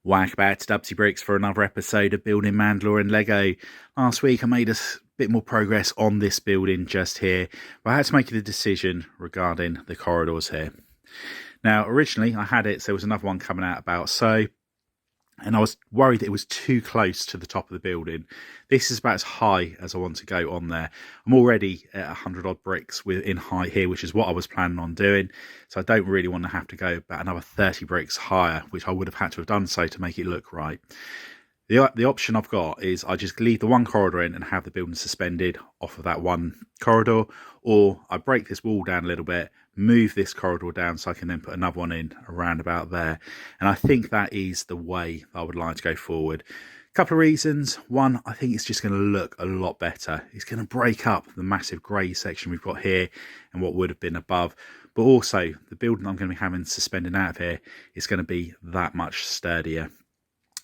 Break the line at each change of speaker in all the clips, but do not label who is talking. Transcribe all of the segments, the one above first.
Whack back to Dubsy Bricks for another episode of Building Mandalore and Lego. Last week I made a bit more progress on this building just here, but I had to make a decision regarding the corridors here. Now originally I had it, so there was another one coming out about so, and I was worried that it was too close to the top of the building. This is about as high as I want to go on there. I'm already at 100 odd bricks in height here, which is what I was planning on doing. So I don't really want to have to go about another 30 bricks higher, which I would have had to have done so to make it look right. The option I've got is I just leave the one corridor in and have the building suspended off of that one corridor, or I break this wall down a little bit, move this corridor down so I can then put another one in around about there. And I think that is the way I would like to go forward. A couple of reasons. One, I think it's just going to look a lot better. It's going to break up the massive grey section we've got here and what would have been above. But also, the building I'm going to be having suspended out of here is going to be that much sturdier.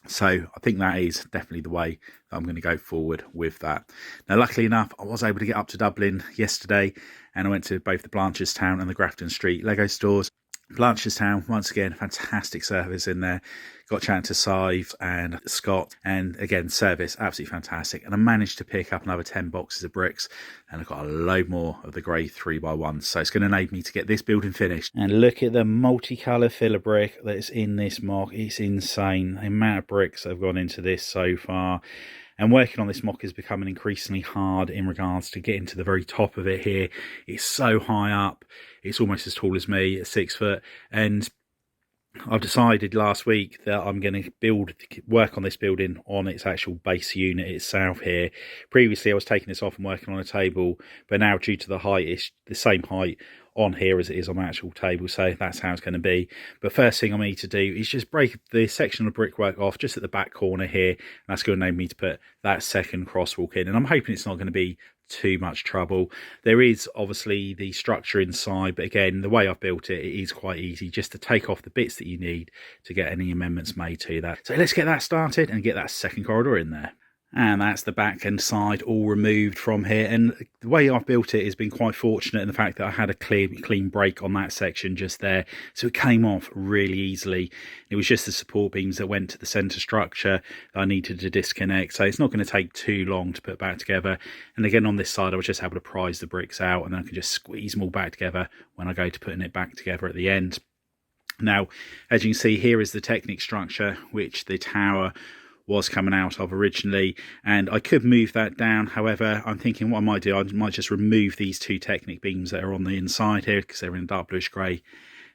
So I think that is definitely the way that I'm going to go forward with that. Now, luckily enough, I was able to get up to Dublin yesterday, and I went to both the Blanchardstown and the Grafton Street Lego stores. Blanchardstown, once again, fantastic service in there. Got chatting to Sive and Scott, and again, service absolutely fantastic. And I managed to pick up another 10 boxes of bricks, and I've got a load more of the grey 3x1. So it's going to enable me to get this building finished. And look at the multicolour filler brick that's in this mock. It's insane. The amount of bricks that have gone into this so far. And working on this mock is becoming increasingly hard in regards to getting to the very top of it here. It's so high up. It's almost as tall as me at 6 foot. And I've decided last week that I'm going to work on this building on its actual base unit itself here. Previously, I was taking this off and working on a table, but now due to the height, it's the same height on here as it is on the actual table, so that's how it's going to be. But first thing I need to do is just break the section of brickwork off just at the back corner here, and that's going to enable me to put that second crosswalk in, and I'm hoping it's not going to be too much trouble. There is obviously the structure inside, but again, the way I've built it, it is quite easy just to take off the bits that you need to get any amendments made to that. So let's get that started and get that second corridor in there. And that's the back and side all removed from here. And the way I've built it has been quite fortunate in the fact that I had a clean break on that section just there. So it came off really easily. It was just the support beams that went to the centre structure that I needed to disconnect. So it's not going to take too long to put back together. And again, on this side, I was just able to prise the bricks out, and then I can just squeeze them all back together when I go to putting it back together at the end. Now, as you can see, here is the Technic structure, which the tower was coming out of originally, and I could move that down. However, I'm thinking what I might do, I might just remove these two Technic beams that are on the inside here because they're in dark bluish grey.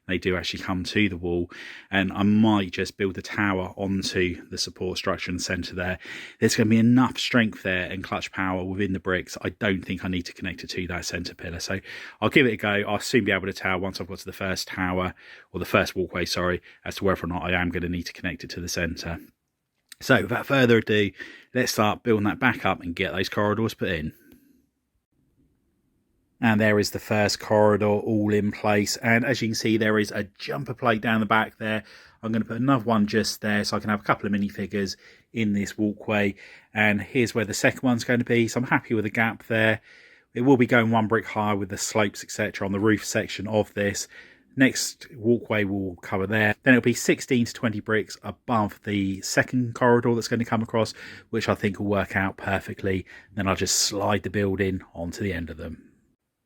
They do actually come to the wall, and I might just build the tower onto the support structure in the centre there. There's going to be enough strength there and clutch power within the bricks. I don't think I need to connect it to that centre pillar, so I'll give it a go. I'll soon be able to tell once I've got to the first tower, or the first walkway, sorry, as to whether or not I am going to need to connect it to the centre. So without further ado, let's start building that back up and get those corridors put in. And there is the first corridor all in place. And as you can see, there is a jumper plate down the back there. I'm going to put another one just there so I can have a couple of minifigures in this walkway. And here's where the second one's going to be. So I'm happy with the gap there. It will be going one brick higher with the slopes, etc. on the roof section of this. Next walkway will cover there. Then it'll be 16 to 20 bricks above the second corridor that's going to come across, which I think will work out perfectly. Then I'll just slide the building onto the end of them.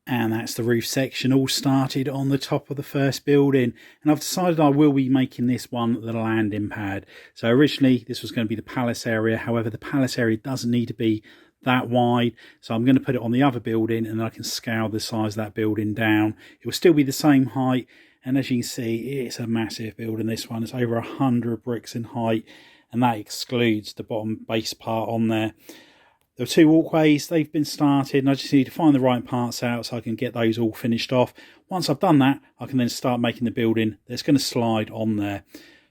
And that's the roof section all started on the top of the first building. And I've decided I will be making this one the landing pad. So originally this was going to be the palace area. However, the palace area doesn't need to be that wide, so I'm going to put it on the other building, and then I can scale the size of that building down. It will still be the same height, and as you can see, it's a massive building. This one is over 100 bricks in height, and that excludes the bottom base part on there. There are two walkways, they've been started, and I just need to find the right parts out so I can get those all finished off. Once I've done that, I can then start making the building that's going to slide on there.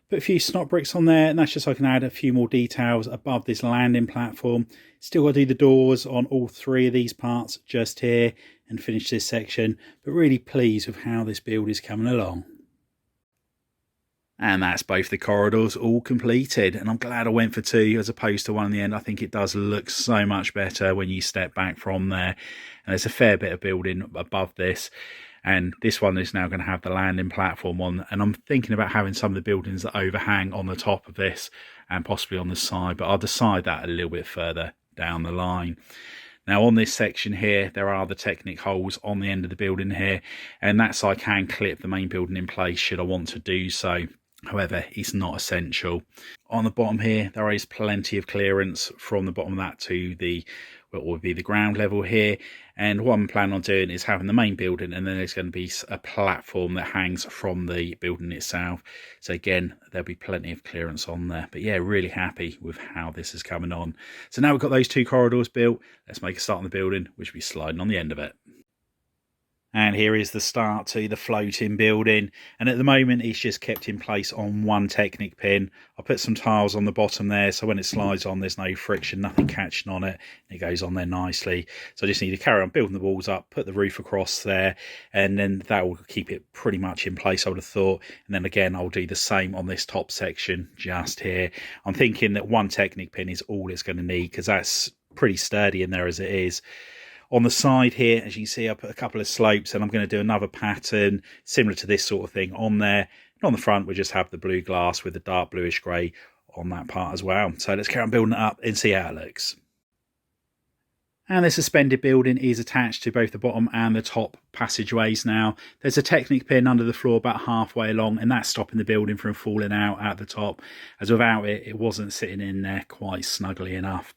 Put a few snot bricks on there, and that's just so I can add a few more details above this landing platform. Still got to do the doors on all three of these parts just here and finish this section, but really pleased with how this build is coming along. And that's both the corridors all completed, and I'm glad I went for two as opposed to one in the end. I think it does look so much better when you step back from there, and there's a fair bit of building above this. and this one is now going to have the landing platform on, and I'm thinking about having some of the buildings that overhang on the top of this and possibly on the side, but I'll decide that a little bit further down the line. Now on this section here, there are the Technic holes on the end of the building here, and that's I can clip the main building in place should I want to do so. However, it's not essential. On the bottom here, there is plenty of clearance from the bottom of that to the what would be the ground level here, and what I'm planning on doing is having the main building, and then there's going to be a platform that hangs from the building itself. So again, there'll be plenty of clearance on there. But yeah, really happy with how this is coming on. So now we've got those 2 corridors built, let's make a start on the building, which will be sliding on the end of it. And here is the start to the floating building, and at the moment it's just kept in place on 1 Technic pin. I'll put some tiles on the bottom there, so when it slides on there's no friction, nothing catching on it, and it goes on there nicely. So I just need to carry on building the walls up, put the roof across there, and then that will keep it pretty much in place, I would have thought. And then again I'll do the same on this top section just here. I'm thinking that 1 Technic pin is all it's going to need, because that's pretty sturdy in there as it is. On the side here, as you can see, I put a couple of slopes, and I'm going to do another pattern similar to this sort of thing on there. And on the front, we just have the blue glass with the dark bluish grey on that part as well. So let's carry on building it up and see how it looks. And the suspended building is attached to both the bottom and the top passageways now. There's a Technic pin under the floor about halfway along, and that's stopping the building from falling out at the top, as without it, it wasn't sitting in there quite snugly enough.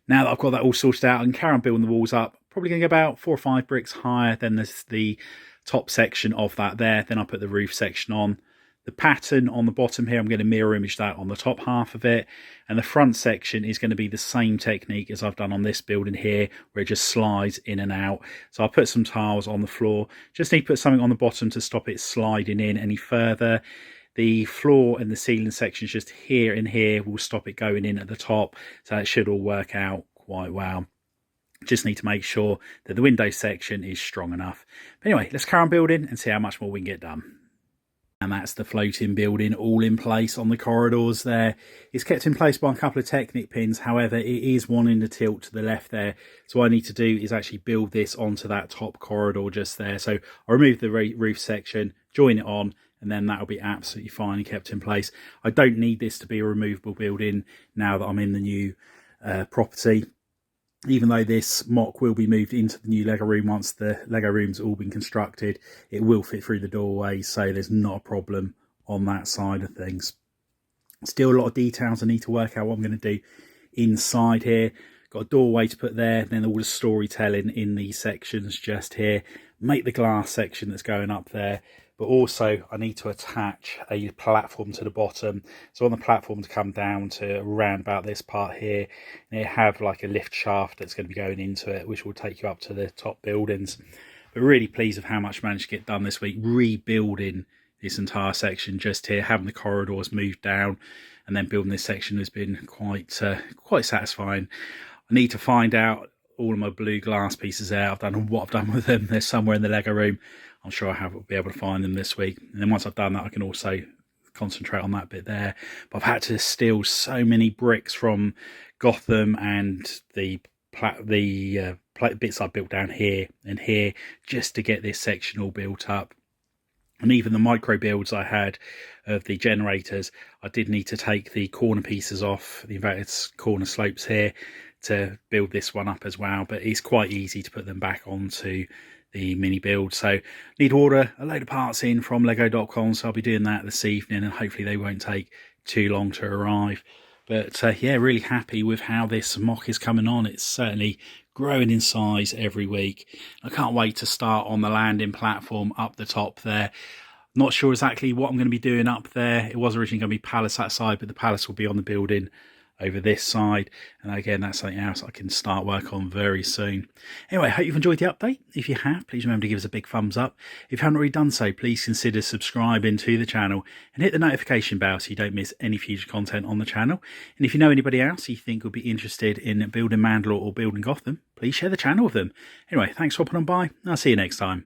Now that I've got that all sorted out, I can carry on building the walls up. Probably going to go about 4 or 5 bricks higher than the top section of that there. Then I'll put the roof section on. The pattern on the bottom here, I'm going to mirror image that on the top half of it. And the front section is going to be the same technique as I've done on this building here, where it just slides in and out. So I'll put some tiles on the floor. Just need to put something on the bottom to stop it sliding in any further. The floor and the ceiling sections just here and here will stop it going in at the top, so it should all work out quite well. Just need to make sure that the window section is strong enough. But anyway, let's carry on building and see how much more we can get done. And that's the floating building all in place on the corridors there. It's kept in place by a couple of Technic pins, however it is wanting to tilt to the left there. So what I need to do is actually build this onto that top corridor just there. So I'll remove the roof section, join it on, and then that'll be absolutely fine and kept in place. I don't need this to be a removable building now that I'm in the new property. Even though this mock will be moved into the new Lego room once the Lego room's all been constructed, it will fit through the doorway, so there's not a problem on that side of things. Still a lot of details I need to work out what I'm going to do inside here. Got a doorway to put there, then all the storytelling in these sections just here. Make the glass section that's going up there. But also I need to attach a platform to the bottom. So on the platform to come down to around about this part here, and you have like a lift shaft that's going to be going into it, which will take you up to the top buildings. But really pleased with how much I managed to get done this week, rebuilding this entire section just here, having the corridors moved down, and then building this section has been quite satisfying. I need to find out all of my blue glass pieces out. I've done what I've done with them. They're somewhere in the Lego room. I'm sure will be able to find them this week. And then once I've done that, I can also concentrate on that bit there. But I've had to steal so many bricks from Gotham and the bits I built down here and here just to get this section all built up. And even the micro builds I had of the generators, I did need to take the corner pieces off, the inverted corner slopes here, to build this one up as well. But it's quite easy to put them back onto the mini build. So need to order a load of parts in from lego.com, so I'll be doing that this evening, and hopefully they won't take too long to arrive. But yeah, really happy with how this mock is coming on. It's certainly growing in size every week. I can't wait to start on the landing platform up the top there. Not sure exactly what I'm going to be doing up there. It was originally going to be palace that side, but the palace will be on the building over this side, and again that's something else I can start work on very soon. Anyway, hope you've enjoyed the update. If you have, please remember to give us a big thumbs up. If you haven't already done so, please consider subscribing to the channel and hit the notification bell so you don't miss any future content on the channel. And if you know anybody else you think would be interested in building Mandalore or building Gotham, please share the channel with them. Anyway, thanks for popping on by, and I'll see you next time.